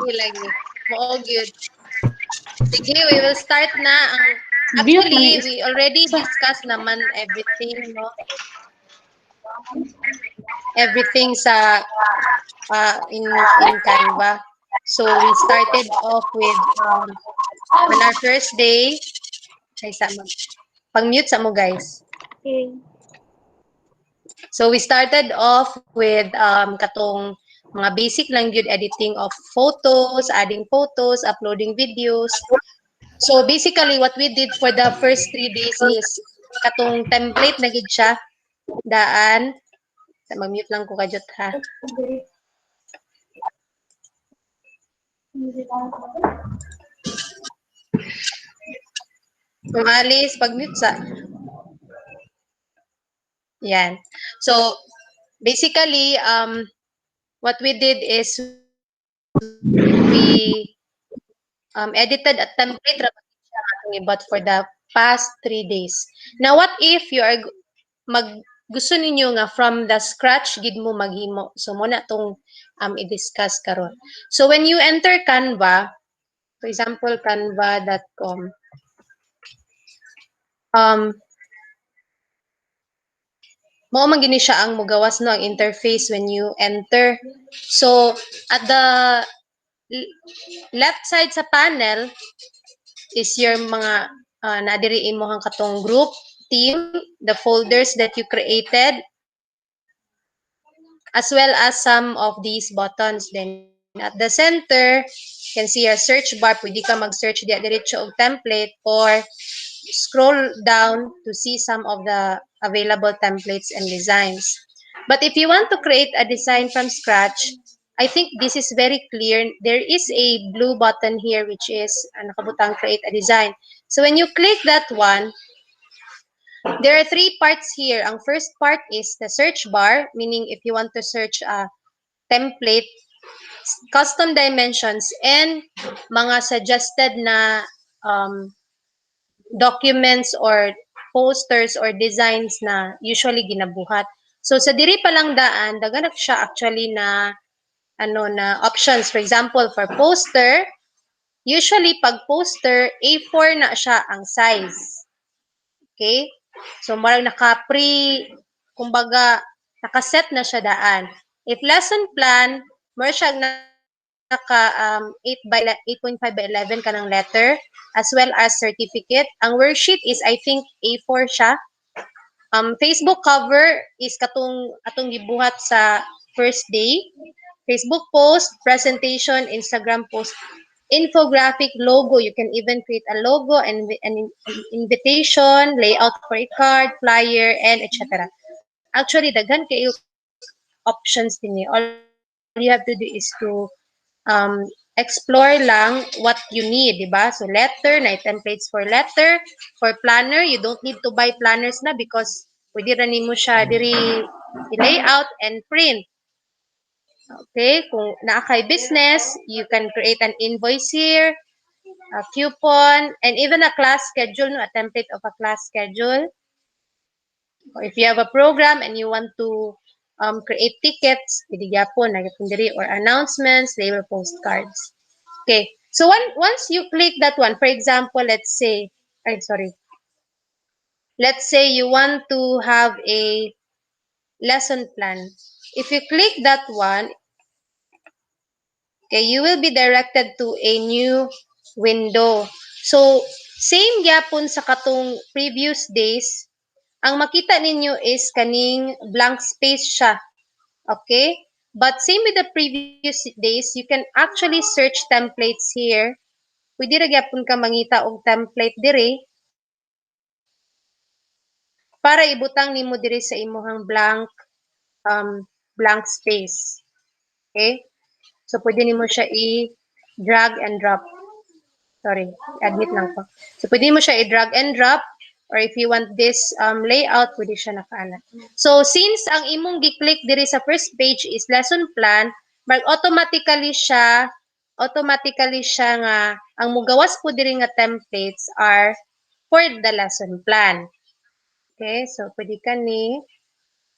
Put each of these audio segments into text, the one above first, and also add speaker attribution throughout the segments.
Speaker 1: Sige lagi. Mo good. Sige, we will start na.
Speaker 2: Build
Speaker 1: Actually,
Speaker 2: man
Speaker 1: we already discussed naman everything, no? Everything sa in Canva. So we started off with on our first day. Ay, pang-mute sa mo guys.
Speaker 2: Okay.
Speaker 1: So we started off with katong mga basic lang yun, editing of photos, adding photos, uploading videos. So basically what we did for the first 3 days is katong template na gid siya daan. Mag-mute lang ko kajot ha. Umalis, pag-mute sa. Yan. So basically what we did is we edited a template but for the past 3 days. Now, what if you are gusto ninyo nga from the scratch gid mo maghimo? So, muna itong i-discuss karon. So, when you enter Canva, for example, canva.com, mao man gini siya ang mugawas no ang interface when you enter. So, at the left side sa panel is your mga nadiri imong katong group, team, the folders that you created, as well as some of these buttons. Then at the center, you can see your search bar. Pwede ka mag-search diretso og template or scroll down to see some of the available templates and designs. But if you want to create a design from scratch, I think this is very clear. There is a blue button here which is nakabutang create a design. So when you click that one, there are 3 parts here. Ang first part is the search bar, meaning if you want to search a template, custom dimensions, and mga suggested na documents or posters or designs na usually ginabuhat. So sa diri pa lang daan, daganap siya actually na na options. For example, for poster, usually pag poster, A4 na siya ang size. Okay? So marang kumbaga nakaset na siya daan. If lesson plan, more siya naka 8.5 by 11 kanang letter as well as certificate. Ang worksheet is I think A4 siya. Facebook cover is atong gibuhat sa first day. Facebook post, presentation, Instagram post, infographic, logo. You can even create a logo and an invitation, layout for a card, flyer, and etc. Actually, daghan kayo options din. All you have to do is to explore lang what you need, di ba? So letter, na templates for letter, for planner, you don't need to buy planners na because pwede rin mo siya diri i-layout and print. Okay, kung naa kay business, you can create an invoice here, a coupon, and even a class schedule, no, a template of a class schedule. Or if you have a program and you want to create tickets, pwede gyapon na diri or announcements, label postcards. Okay, so once you click that one, for example, let's say you want to have a lesson plan. If you click that one, okay, you will be directed to a new window. So, same gyapon sa katong previous days, ang makita ninyo is kaning blank space siya. Okay? But same with the previous days, you can actually search templates here. Pwede ra gyapon ka mangita og template diri para ibutang nimo diri sa imuhang blank space. Okay? So pwede nimo siya i-drag and drop. Sorry, admit lang ko. So pwede mo siya i-drag and drop or if you want this layout, pwede siya nakaana. So since ang imong gi-click diri sa first page is lesson plan, automatically siya nga ang mugawas po diri nga templates are for the lesson plan. Okay, so pwede ka ni.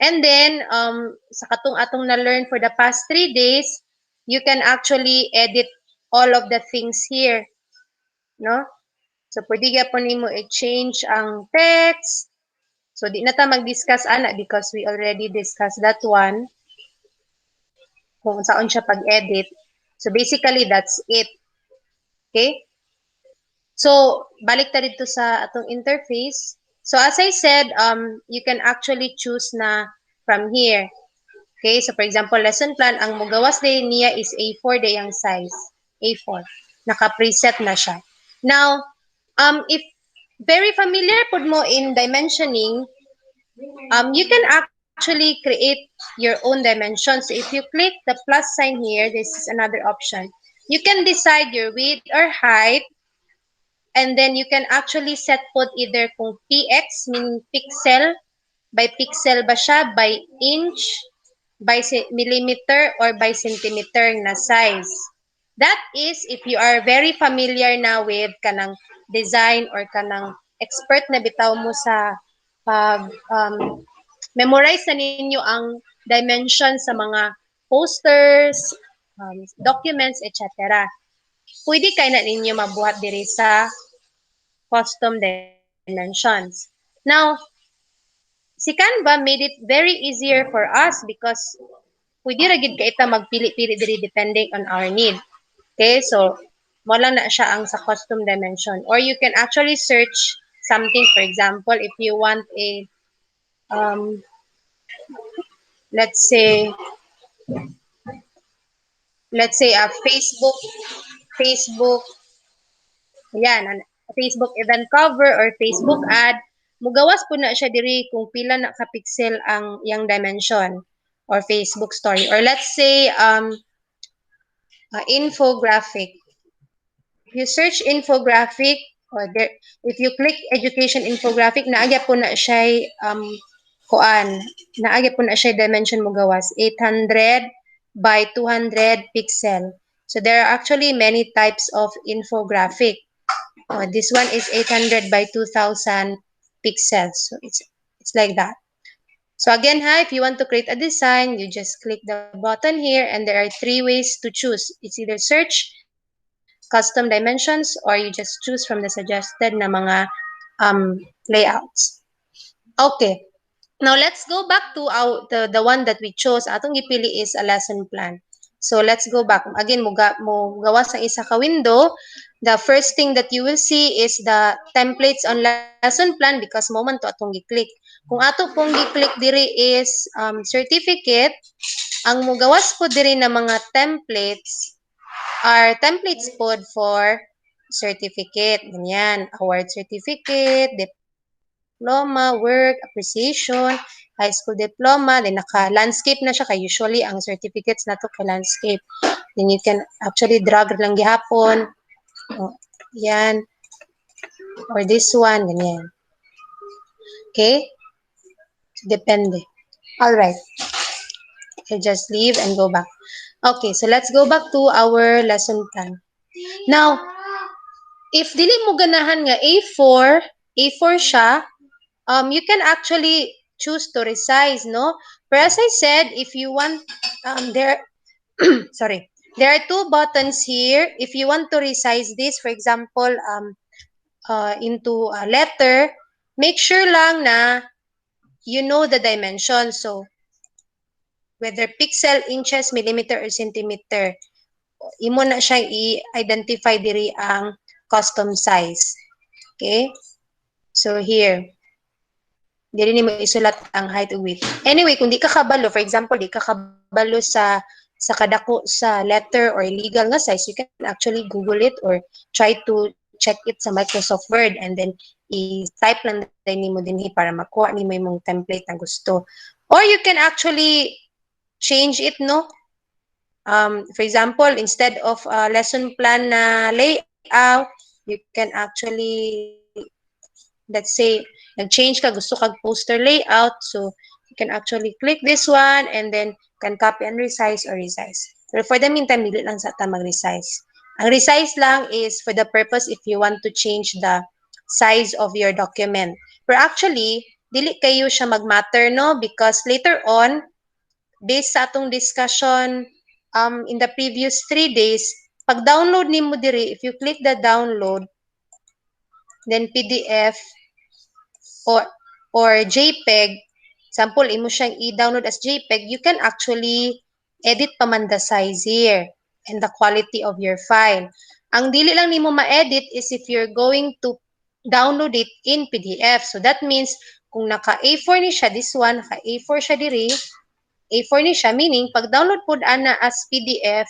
Speaker 1: And then, sa atong na-learn for the past 3 days, you can actually edit all of the things here, no? So, pwede gyapon nimo i-change ang text. So, di na ta mag-discuss ana because we already discussed that one kung saan siya pag-edit. So, basically, that's it. Okay? So, balik ta dito sa atong interface. So, as I said, you can actually choose na from here. Okay? So, for example, lesson plan, ang mugawas day niya is A4 day ang size. A4. Naka-preset na siya. Now, if very familiar po mo in dimensioning, you can actually create your own dimensions. So, if you click the plus sign here, this is another option. You can decide your width or height, and then you can actually set po either kung px, meaning pixel ba siya, by inch, by millimeter, or by centimeter na size. That is if you are very familiar na with kanang design or kanang expert na bitaw mo sa pag memorize na ninyo ang dimension sa mga posters, documents, etc. Pwede kay na ninyo mabuhat diri sa custom dimensions. Now, si Canva made it very easier for us because pwede ra gid ka ita magpili-pili diri depending on our need. Okay, so mo lang na siya ang sa custom dimension. Or you can actually search something, for example, if you want a let's say a Facebook yan, Facebook event cover or Facebook ad, mugawas po na siya diri kung pila na ka pixel ang yang dimension or Facebook story, or let's say infographic. If you search infographic, or there, if you click education infographic, naagya po na siya kuan, naagya po na siya dimension mo gawas 800 by 200 pixel. So there are actually many types of infographic. This one is 800 by 2000 pixels. So it's like that. So again, if you want to create a design, you just click the button here, and there are 3 ways to choose. It's either search, custom dimensions, or you just choose from the suggested na mga layouts. Okay. Now let's go back to the one that we chose. Atong gipili is a lesson plan. So let's go back. Again, mo gawas ang isa ka window. The first thing that you will see is the templates on lesson plan because moment to atong gi-click. Kung ato pong gi-click diri is certificate, ang mugawas po diri na mga templates are templates po for certificate. Ganyan, award certificate, diploma, work, appreciation, high school diploma, then naka-landscape na siya, kay usually ang certificates nato kay landscape. Then you can actually drag lang gihapon. Yan. Or this one, ganyan. Okay? Depende. Alright. I'll just leave and go back. Okay, so let's go back to our lesson plan. Now, if dili mo ganahan nga A4 siya, you can actually choose to resize, no? But as I said, if you want, sorry, there are 2 buttons here. If you want to resize this, for example, into a letter, make sure lang na you know the dimension. So, whether pixel, inches, millimeter, or centimeter, imo na siya i-identify diri ang custom size. Okay? So, here. Dili nimo isulat ang height ug width. Anyway, kung di ka kabalo, for example, di ka kabalo sa kadako sa letter or legal nga size, you can actually Google it or try to check it sa Microsoft Word, and then i-type lang din nimo dinhi para makuha nimo imong template na gusto. Or you can actually change it, no? For example, instead of lesson plan na layout, you can actually, let's say, nag-change ka, gusto kag poster layout, so you can actually click this one and then can copy and resize or resize. Pero for the meantime, dili lang sa ta mag-resize. Ang resize lang is for the purpose if you want to change the size of your document. Pero actually, dili kayo siya mag-matter, no? Because later on, based sa atong discussion in the previous 3 days, pag download nimo diri, if you click the download, then PDF or JPEG, example, imo siyang i-download as JPEG, you can actually edit pa man the size here and the quality of your file. Ang dili lang nimo ma-edit is if you're going to download it in PDF. So that means kung naka A4 ni siya, this one, naka A4 siya diri, A4 ni siya, meaning pag download po ana as PDF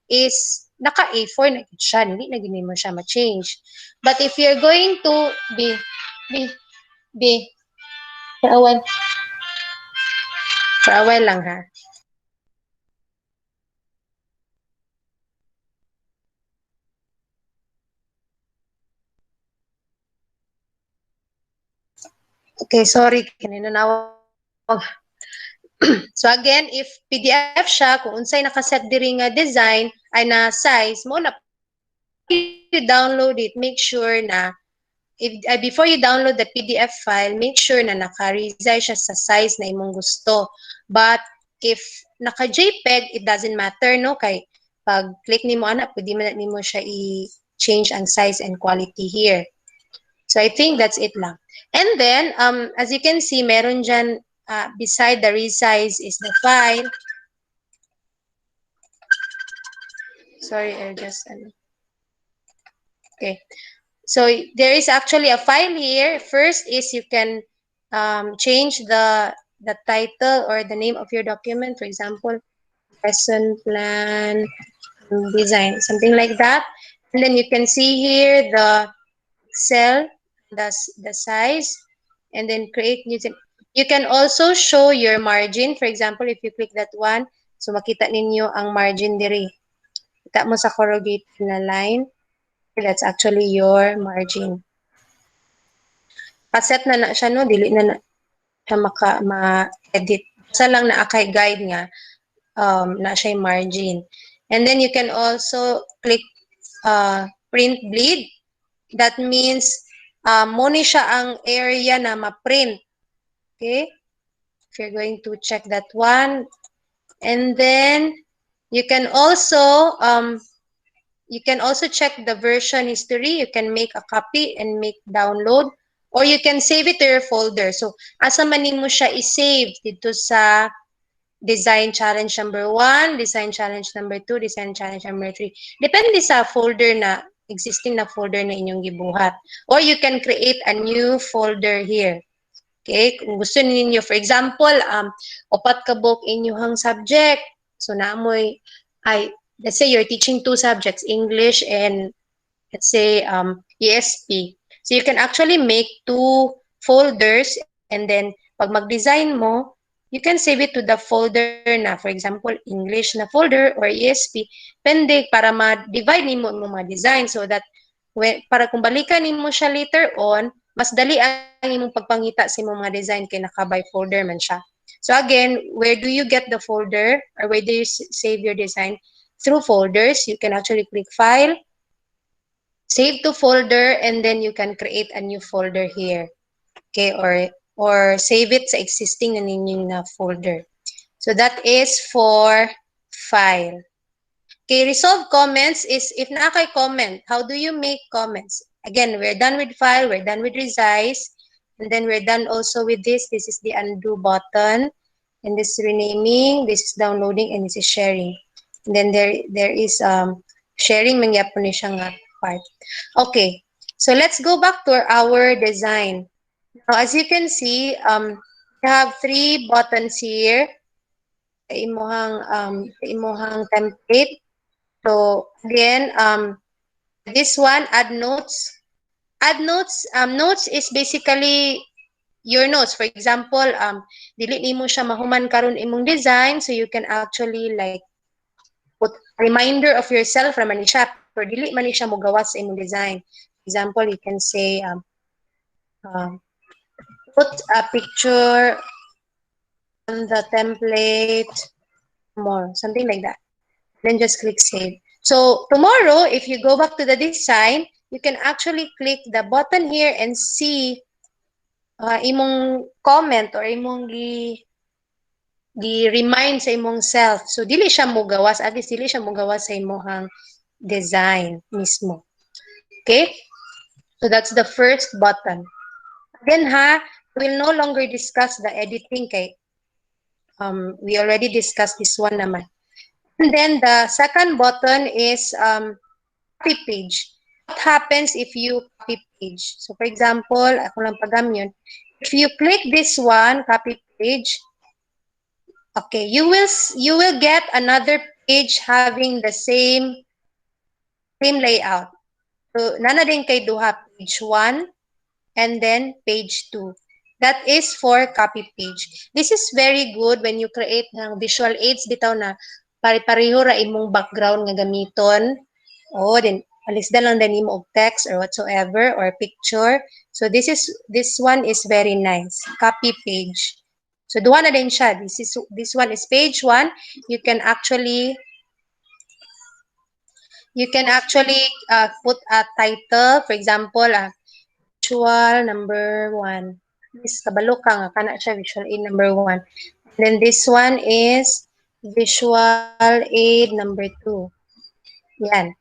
Speaker 1: is naka A4 na siya, hindi na gini mo siya ma-change. But if you're going to be for a while, lang ha. Okay, sorry, kanina nawag. So again, if PDF siya, kung unsay nakaset diri nga design ay na size mo na, you download it, make sure na before you download the PDF file, make sure na naka-resize siya sa size na imong gusto. But if naka-JPEG, it doesn't matter, no? Kay pag click nimo ana, pwede man nimo siya i-change ang size and quality here. So I think that's it lang. And then, as you can see, meron dyan, beside the resize is the file. Sorry, I just, okay. So there is actually a file here. First is you can change the title or the name of your document. For example, lesson plan design, something like that. And then you can see here the cell, the size, and then create new. You can also show your margin. For example, if you click that one, so makita ninyo ang margin diri. Kita mo sa corrugated na line. That's actually your margin. Paset na siya, no? Dili na siya ma-edit. Sa lang na kay guide nga, na siya yung margin. And then you can also click print bleed. That means, muna siya ang area na ma-print. Okay? If you're going to check that one. And then, you can also check the version history. You can make a copy and make download. Or you can save it to your folder. So, asa man mo siya i-save dito sa Design Challenge number 1, Design Challenge number 2, Design Challenge number 3. Depende sa folder na, existing na folder na inyong gibuhat. Or you can create a new folder here. Okay? Kung gusto ninyo, for example, upat ka book inyong subject. So, naamoy, let's say you're teaching 2 subjects, English and, let's say, ESP. So, you can actually make 2 folders and then, pag mag-design mo, you can save it to the folder na, for example, English na folder or ESP, pende para ma-divide nimo mo mga design so that para kung balikan nimo siya later on, mas dali ang imong pagpangita sa imong mga design kay naka-by folder man siya. So again, where do you get the folder or where do you save your design? Through folders. You can actually click File, Save to Folder, and then you can create a new folder here. Okay, or save it sa existing na ninyong na folder. So that is for file. Okay, resolve comments is if na kay comment, how do you make comments? Again, we're done with file, we're done with resize, and then we're done also with this. This is the undo button, and this is renaming, this is downloading, and this is sharing. And then there is sharing mangyapon ni siya nga part. Okay, so let's go back to our design. Now, as you can see, we have 3 buttons here sa imuhang template. So again, this one, add notes. Add notes. Notes is basically your notes. For example, dili nimo siya mahuman karon imong design, so you can actually like put a reminder of yourself ra man siya, pero dili man siya mogawas sa imong design. For example, you can say put a picture on the template more, something like that. Then just click save. So tomorrow, if you go back to the design, you can actually click the button here and see imong comment or imong gi-remind sa imong self. So dili siya mogawas, at least dili siya mogawas sa imong design mismo. Okay? So that's the first button. Again ha, we'll no longer discuss the editing kay we already discussed this one naman. And then the second button is copy page. What happens if you copy page? So for example, ako lang pagamyon. If you click this one, copy page, okay, you will get another page having the same layout. So nana din kay duha page 1 and then page 2. That is for copy page. This is very good when you create ng visual aids bitaw na pare-pareho ra imong background nga gamiton. Oh, then alisda lang din imo og text or whatsoever or picture. So this one is very nice. Copy page. So duha na din siya. This one is page 1. You can actually put a title, for example, visual number 1. This kabalo ka nga kana siya visual aid number 1. And then this one is visual aid number 2. Yan.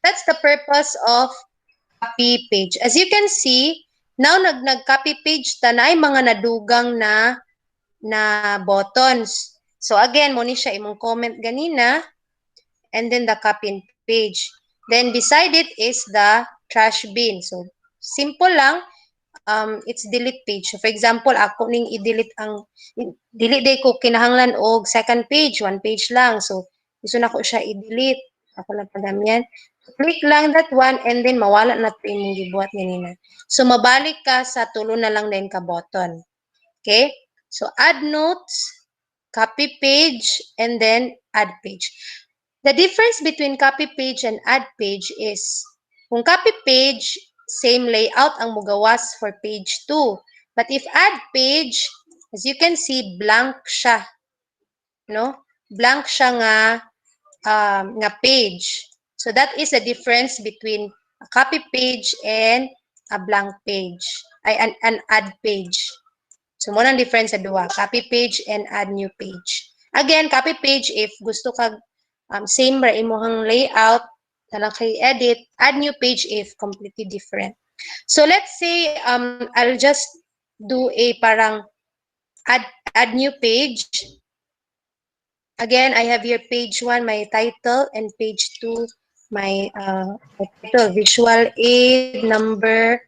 Speaker 1: That's the purpose of copy page. As you can see, now nag-copy page ta na ay mga nadugang na buttons. So again, mo ni siya imong comment ganina and then the copy and page. Then beside it is the trash bin. So simple lang, it's delete page. So for example, ako ning i-delete delete day ko kinahanglan og second page, one page lang. So gusto na ko siya i-delete. Ako lang pagamyan. Click lang that one and then mawala na to imong gibuhat ganina. So mabalik ka sa tulo na lang din ka button. Okay? So add notes, copy page, and then add page. The difference between copy page and add page is, kung copy page, same layout ang mugawas for page 2. But if add page, as you can see, blank siya. No? Blank siya nga page. So that is the difference between a copy page and a blank page. Ay, an add page. So, mo nang difference sa duwa. Copy page and add new page. Again, copy page if gusto kag same ra imuhang layout, talang kay edit, add new page if completely different. So, let's say I'll just do a parang add new page. Again, I have here page 1, my title, and page 2, my title, visual aid number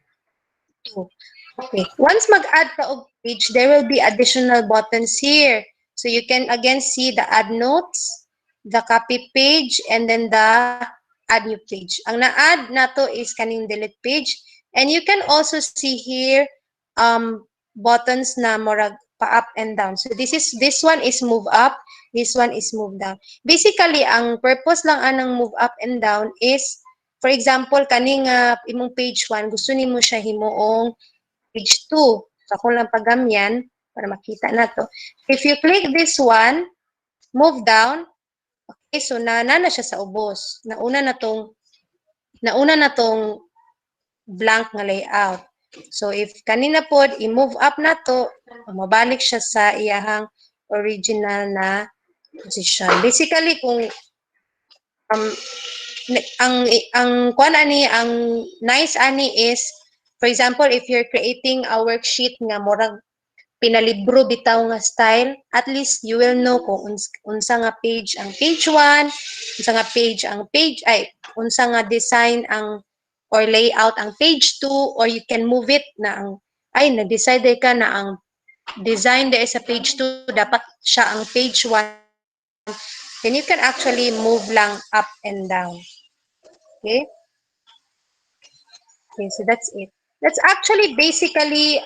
Speaker 1: 2. Okay. Once mag-add ka og page, there will be additional buttons here. So you can again see the add notes, the copy page, and then the add new page. Ang na-add nato is kaning delete page. And you can also see here buttons na morag pa-up and down. So this one is move up, this one is move down. Basically, ang purpose lang anang move up and down is, for example, kaning imong page 1, gusto nimo siya himuong page 2. So, ako lang pagamyan para makita na to. If you click this one, move down, okay, so na siya sa ubos. Nauna na tong blank nga layout. So, if kanina po, i-move up na to, mabalik siya sa iyahang original na position. Basically, kung ang kuan ani, ang nice ani is, for example, if you're creating a worksheet nga murag pinalibro bitaw nga style, at least you will know kung unsa nga page ang page 1, unsa nga page ang page, unsa nga design ang or layout ang page 2, or you can move it na nag-decide ka na ang design there sa page 2, dapat siya ang page 1, then you can actually move lang up and down. Okay? Okay, so that's it. That's actually basically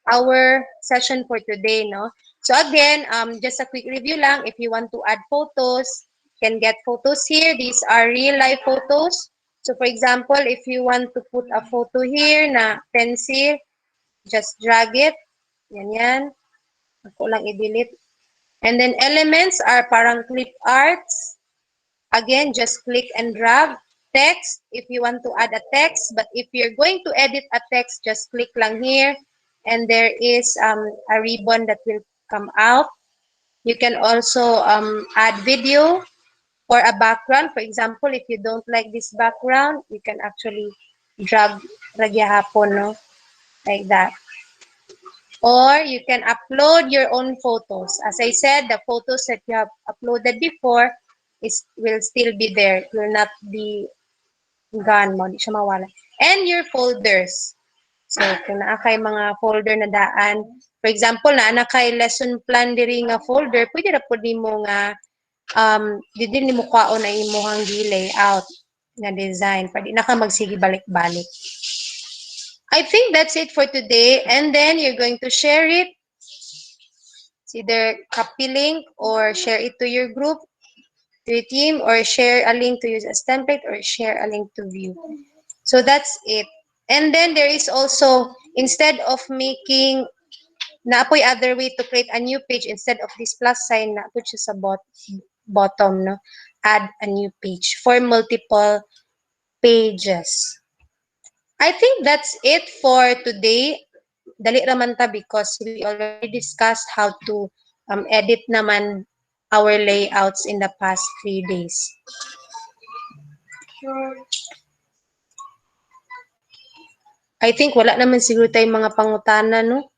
Speaker 1: our session for today, no? So again, just a quick review lang. If you want to add photos, you can get photos here. These are real life photos. So for example, if you want to put a photo here na pencil, just drag it. Yan. Ako lang i-delete. And then elements are parang clip arts. Again, just click and drag. Text, if you want to add a text, but if you're going to edit a text, just click lang here, and there is a ribbon that will come out. You can also add video, or a background. For example, if you don't like this background, you can actually drag ragyahapon, no? Like that. Or you can upload your own photos. As I said, the photos that you have uploaded before will still be there. It will not be gone mo, di siya mawala. And your folders. So, kung naa kay mga folder na daan, for example, naa kay lesson plan diri nga folder, pwede ra pud nimo nga di din nimo kwaon na imong layout nga design. Pwede na ka magsige balik-balik. I think that's it for today. And then you're going to share it. It's either copy link or share it to your group, to your team, or share a link to use as template, or share a link to view. So that's it. And then there is also, instead of making, naapoy other way to create a new page, instead of this plus sign, naapoy siya sa bottom, no? Add a new page for multiple pages. I think that's it for today. Dali raman ta because we already discussed how to edit naman our layouts in the past 3 days. I think wala naman siguro tayong mga pangutana, no?